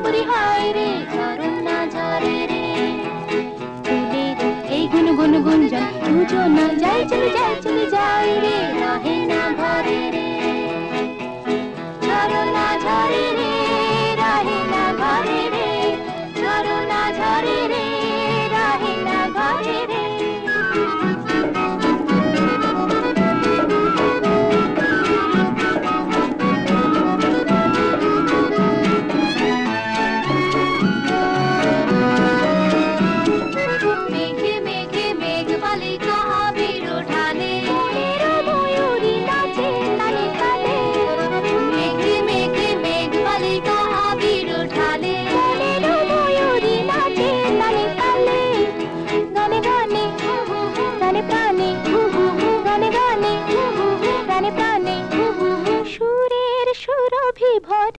বুড়ি হায় রে চরণ না ঝরে রে ফুলের এই গুনগুন গুঞ্জন দুজন না যায় চলে যায় রে রহে না ঘরে রে